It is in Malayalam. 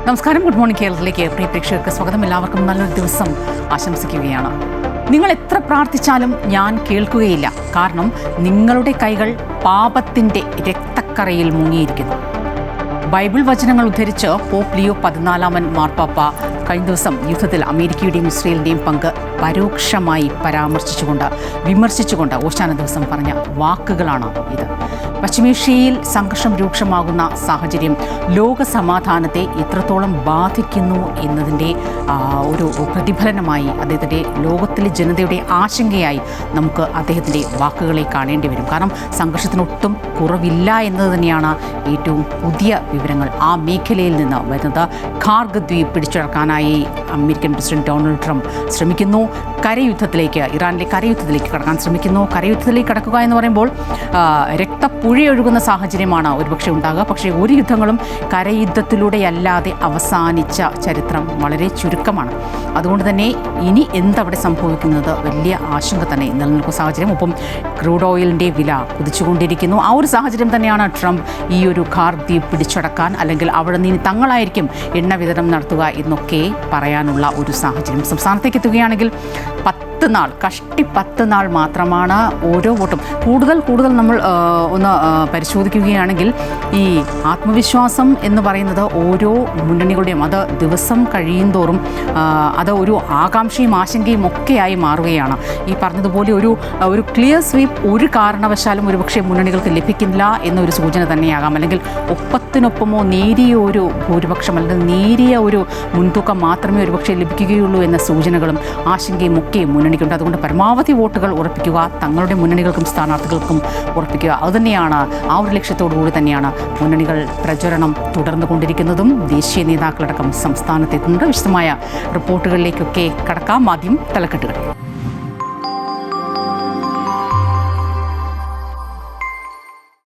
നമസ്കാരം, ഗുഡ് മോർണിംഗ് കേരളത്തിലേക്ക് പ്രിയ പ്രേക്ഷകർക്ക് സ്വാഗതം. എല്ലാവർക്കും നല്ലൊരു ദിവസം ആശംസിക്കുകയാണ്. നിങ്ങൾ എത്ര പ്രാർത്ഥിച്ചാലും ഞാൻ കേൾക്കുകയില്ല, കാരണം നിങ്ങളുടെ കൈകൾ പാപത്തിൻ്റെ രക്തക്കറയിൽ മുങ്ങിയിരിക്കുന്നു. ബൈബിൾ വചനങ്ങൾ ഉദ്ധരിച്ച് പോപ്പ് ലിയോ 14 മാർപ്പാപ്പ കഴിഞ്ഞ ദിവസം യുദ്ധത്തിൽ അമേരിക്കയുടെയും ഇസ്രയേലിൻ്റെയും പങ്ക് പരോക്ഷമായി വിമർശിച്ചുകൊണ്ട് ഓശാന ദിവസം പറഞ്ഞ വാക്കുകളാണ് ഇത്. പശ്ചിമേഷ്യയിൽ സംഘർഷം രൂക്ഷമാകുന്ന സാഹചര്യം ലോക സമാധാനത്തെ എത്രത്തോളം ബാധിക്കുന്നു എന്നതിൻ്റെ ഒരു പ്രതിഫലനമായി അദ്ദേഹത്തിൻ്റെ ലോകത്തിലെ ജനതയുടെ ആശങ്കയായി നമുക്ക് അദ്ദേഹത്തിൻ്റെ വാക്കുകളെ കാണേണ്ടി വരും. കാരണം സംഘർഷത്തിനൊട്ടും കുറവില്ല എന്നത് തന്നെയാണ് ഏറ്റവും പുതിയ വിവരങ്ങൾ. ആ മേഖലയിൽ നിന്ന് വരുന്നത് ഖാർഗ് ദ്വീപ് പിടിച്ചടക്കാനായി അമേരിക്കൻ പ്രസിഡന്റ് ഡൊണാൾഡ് ട്രംപ് ശ്രമിക്കുന്നു. ഇറാനിലെ കരയുദ്ധത്തിലേക്ക് കടക്കാൻ ശ്രമിക്കുന്നു. കരയുദ്ധത്തിലേക്ക് കടക്കുക എന്ന് പറയുമ്പോൾ രക്തപ്പുഴയൊഴുകുന്ന സാഹചര്യമാണ് ഒരുപക്ഷെ ഉണ്ടാകുക. പക്ഷേ ഒരു യുദ്ധങ്ങളും കരയുദ്ധത്തിലൂടെയല്ലാതെ അവസാനിച്ച ചരിത്രം വളരെ ചുരുക്കമാണ്. അതുകൊണ്ട് തന്നെ ഇനി എന്തവിടെ സംഭവിക്കുന്നത് വലിയ ആശങ്ക തന്നെ നിലനിൽക്കുന്ന സാഹചര്യം. ഒപ്പം ക്രൂഡ് ഓയിലിൻ്റെ വില കുതിച്ചുകൊണ്ടിരിക്കുന്നു. ആ ഒരു സാഹചര്യം തന്നെയാണ് ട്രംപ് ഈ ഒരു ഖാർഗ് ദ്വീപ് പിടിച്ചടക്കാൻ, അല്ലെങ്കിൽ അവിടെ നിന്ന് തങ്ങളായിരിക്കും എണ്ണ വിതരണം നടത്തുക എന്നൊക്കെ പറയാനുള്ള ഒരു സാഹചര്യം. സംസ്ഥാനത്തേക്ക് എത്തുകയാണെങ്കിൽ 10 നാൾ മാത്രമാണ് ഓരോ വോട്ടും. കൂടുതൽ നമ്മൾ ഒന്ന് പരിശോധിക്കുകയാണെങ്കിൽ ഈ ആത്മവിശ്വാസം എന്ന് പറയുന്നത് ഓരോ മുന്നണികളുടെയും അത് ദിവസം കഴിയുന്തോറും അത് ഒരു ആകാംക്ഷയും ആശങ്കയും ഒക്കെയായി മാറുകയാണ്. ഈ പറഞ്ഞതുപോലെ ഒരു ക്ലിയർ സ്വീപ്പ് ഒരു കാരണവശാലും ഒരുപക്ഷെ മുന്നണികൾക്ക് ലഭിക്കില്ല എന്നൊരു സൂചന തന്നെയാകാം. അല്ലെങ്കിൽ ഒപ്പത്തിനൊപ്പമോ നേരിയ ഒരു ഭൂരിപക്ഷം അല്ലെങ്കിൽ നേരിയ ഒരു മുൻതൂക്കം മാത്രമേ ഒരുപക്ഷെ ലഭിക്കുകയുള്ളൂ എന്ന സൂചനകളും ആശങ്കയും ഒക്കെ മുന്നണിക്കുണ്ട്. അതുകൊണ്ട് പരമാവധി വോട്ടുകൾ ഉറപ്പിക്കുക, തങ്ങളുടെ മുന്നണികൾക്കും സ്ഥാനാർത്ഥികൾക്കും ഉറപ്പിക്കുക. അതുതന്നെയാണ്, ആ ഒരു ലക്ഷ്യത്തോടു കൂടി തന്നെയാണ് മുന്നണികൾ പ്രചരണം തുടർന്നു കൊണ്ടിരിക്കുന്നതും. ദേശീയ നേതാക്കളടക്കം സംസ്ഥാനത്തെത്തുന്നുണ്ട്. വിശദമായ റിപ്പോർട്ടുകളിലേക്കൊക്കെ കടക്കാം. ആദ്യം തലക്കെട്ടുകൾ.